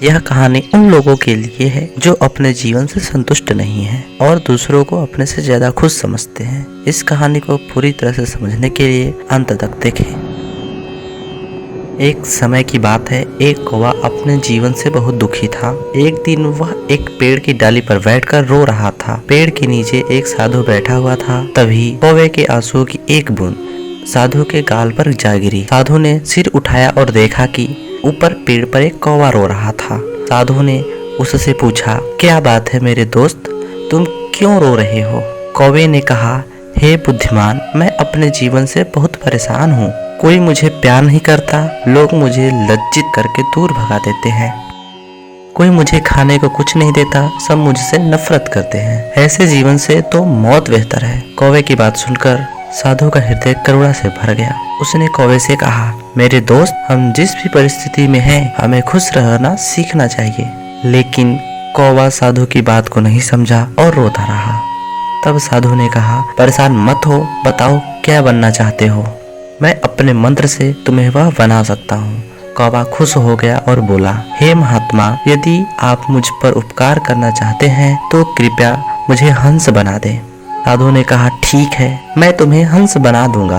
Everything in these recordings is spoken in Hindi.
यह कहानी उन लोगों के लिए है जो अपने जीवन से संतुष्ट नहीं हैं और दूसरों को अपने से ज्यादा खुश समझते हैं। इस कहानी को पूरी तरह से समझने के लिए अंत तक देखें। एक समय की बात है, एक कौवा अपने जीवन से बहुत दुखी था। एक दिन वह एक पेड़ की डाली पर बैठकर रो रहा था। पेड़ के नीचे एक साधु बैठा हुआ था। तभी कौवे के आंसुओं की एक बूंद साधु के गाल पर जा गिरी। साधु ने सिर उठाया और देखा कि ऊपर पेड़ पर एक कौवा रो रहा था। साधु ने उससे पूछा, क्या बात है मेरे दोस्त, तुम क्यों रो रहे हो? कौवे ने कहा, हे बुद्धिमान, मैं अपने जीवन से बहुत परेशान हूँ। कोई मुझे प्यार नहीं करता, लोग मुझे लज्जित करके दूर भगा देते हैं। कोई मुझे खाने को कुछ नहीं देता, सब मुझसे नफरत करते हैं। ऐसे जीवन से तो मौत बेहतर है। कौवे की बात सुनकर साधु का हृदय करुणा से भर गया। उसने कौवे से कहा, मेरे दोस्त, हम जिस भी परिस्थिति में हैं, हमें खुश रहना सीखना चाहिए। लेकिन कौवा साधु की बात को नहीं समझा और रोता रहा। तब साधु ने कहा, परेशान मत हो, बताओ क्या बनना चाहते हो? मैं अपने मंत्र से तुम्हें वह बना सकता हूँ। कौवा खुश हो गया और बोला, हे महात्मा, यदि आप मुझ पर उपकार करना चाहते हैं तो कृपया मुझे हंस बना दें। साधु ने कहा, ठीक है, मैं तुम्हें हंस बना दूंगा,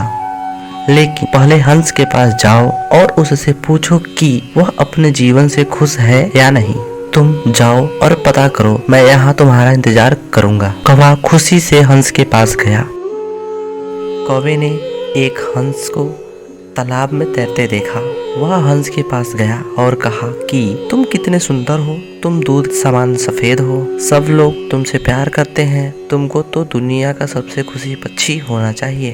लेकिन पहले हंस के पास जाओ और उससे पूछो कि वह अपने जीवन से खुश है या नहीं। तुम जाओ और पता करो, मैं यहाँ तुम्हारा इंतजार करूंगा। कौवा खुशी से हंस के पास गया। कौवे ने एक हंस को तालाब में तैरते देखा। वह हंस के पास गया और कहा कि तुम कितने सुंदर हो, तुम दूध समान सफेद हो, सब लोग तुमसे प्यार करते हैं, तुमको तो दुनिया का सबसे खुशी पक्षी होना चाहिए।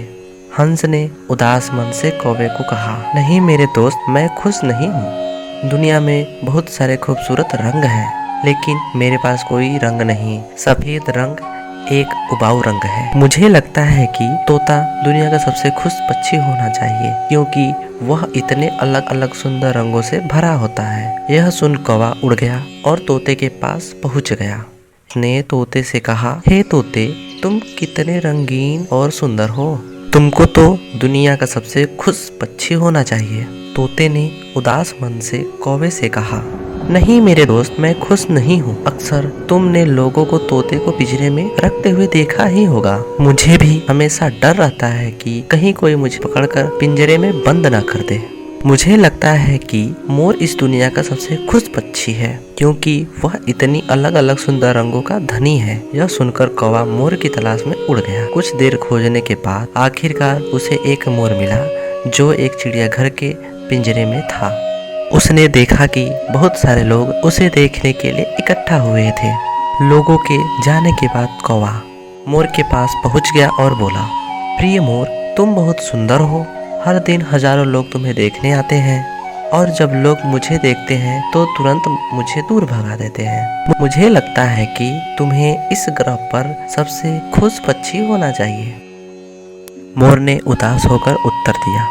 हंस ने उदास मन से कौवे को कहा, नहीं मेरे दोस्त, मैं खुश नहीं हूँ। दुनिया में बहुत सारे खूबसूरत रंग हैं, लेकिन मेरे पास कोई रंग नहीं। सफेद रंग एक उबाऊ रंग है। मुझे लगता है कि तोता दुनिया का सबसे खुश पक्षी होना चाहिए, क्योंकि वह इतने अलग अलग सुंदर रंगों से भरा होता है। यह सुन कौवा उड़ गया और तोते के पास पहुंच गया। उसने तोते से कहा, हे तोते, तुम कितने रंगीन और सुंदर हो, तुमको तो दुनिया का सबसे खुश पक्षी होना चाहिए। तोते ने उदास मन से कौवे से कहा, नहीं मेरे दोस्त, मैं खुश नहीं हूँ। अक्सर तुमने लोगों को तोते को पिंजरे में रखते हुए देखा ही होगा। मुझे भी हमेशा डर रहता है कि कहीं कोई मुझे पकड़कर पिंजरे में बंद ना कर दे। मुझे लगता है कि मोर इस दुनिया का सबसे खुश पक्षी है, क्योंकि वह इतनी अलग अलग सुंदर रंगों का धनी है। यह सुनकर कौवा मोर की तलाश में उड़ गया। कुछ देर खोजने के बाद आखिरकार उसे एक मोर मिला, जो एक चिड़ियाघर के पिंजरे में था। उसने देखा कि बहुत सारे लोग उसे देखने के लिए इकट्ठा हुए थे। लोगों के जाने के बाद कौवा मोर के पास पहुंच गया और बोला, प्रिय मोर, तुम बहुत सुंदर हो। हर दिन हजारों लोग तुम्हें देखने आते हैं, और जब लोग मुझे देखते हैं तो तुरंत मुझे दूर भगा देते हैं। मुझे लगता है कि तुम्हें इस ग्रह पर सबसे खुश पक्षी होना चाहिए। मोर ने उदास होकर उत्तर दिया।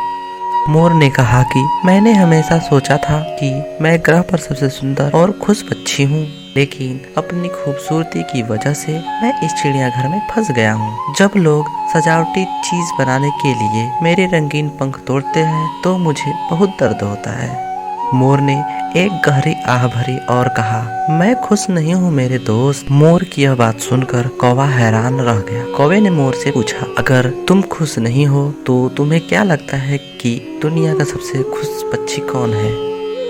मोर ने कहा कि मैंने हमेशा सोचा था कि मैं ग्रह पर सबसे सुंदर और खुश पक्षी हूँ, लेकिन अपनी खूबसूरती की वजह से मैं इस चिड़ियाघर में फंस गया हूँ। जब लोग सजावटी चीज बनाने के लिए मेरे रंगीन पंख तोड़ते हैं तो मुझे बहुत दर्द होता है। मोर ने एक गहरी आह भरी और कहा, मैं खुश नहीं हूँ मेरे दोस्त। मोर की यह बात सुनकर कौवा हैरान रह गया। कौवे ने मोर से पूछा, अगर तुम खुश नहीं हो तो तुम्हें क्या लगता है कि दुनिया का सबसे खुश पक्षी कौन है?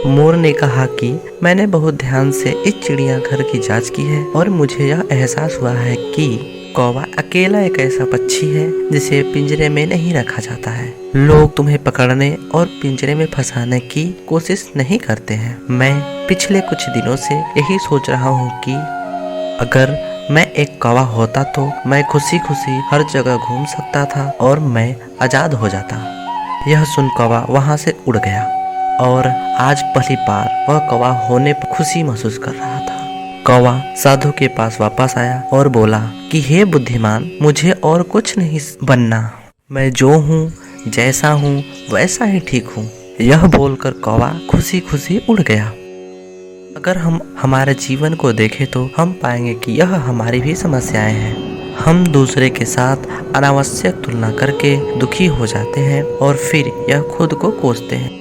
मोर ने कहा कि मैंने बहुत ध्यान से इस चिड़ियाघर की जांच की है और मुझे यह एहसास हुआ है कि कौवा अकेला एक ऐसा पक्षी है जिसे पिंजरे में नहीं रखा जाता है। लोग तुम्हें पकड़ने और पिंजरे में फंसाने की कोशिश नहीं करते हैं। मैं पिछले कुछ दिनों से यही सोच रहा हूँ कि अगर मैं एक कौवा होता तो मैं खुशी खुशी हर जगह घूम सकता था और मैं आजाद हो जाता। यह सुन कौवा वहाँ से उड़ गया और आज पहली बार वह कौवा होने पर खुशी महसूस कर रहा था। कौवा साधु के पास वापस आया और बोला कि हे बुद्धिमान, मुझे और कुछ नहीं बनना, मैं जो हूँ, जैसा हूँ, वैसा ही ठीक हूँ। यह बोलकर कौवा खुशी खुशी उड़ गया। अगर हम हमारे जीवन को देखें तो हम पाएंगे कि यह हमारी भी समस्याएं हैं। हम दूसरे के साथ अनावश्यक तुलना करके दुखी हो जाते हैं और फिर यह खुद को कोसते हैं।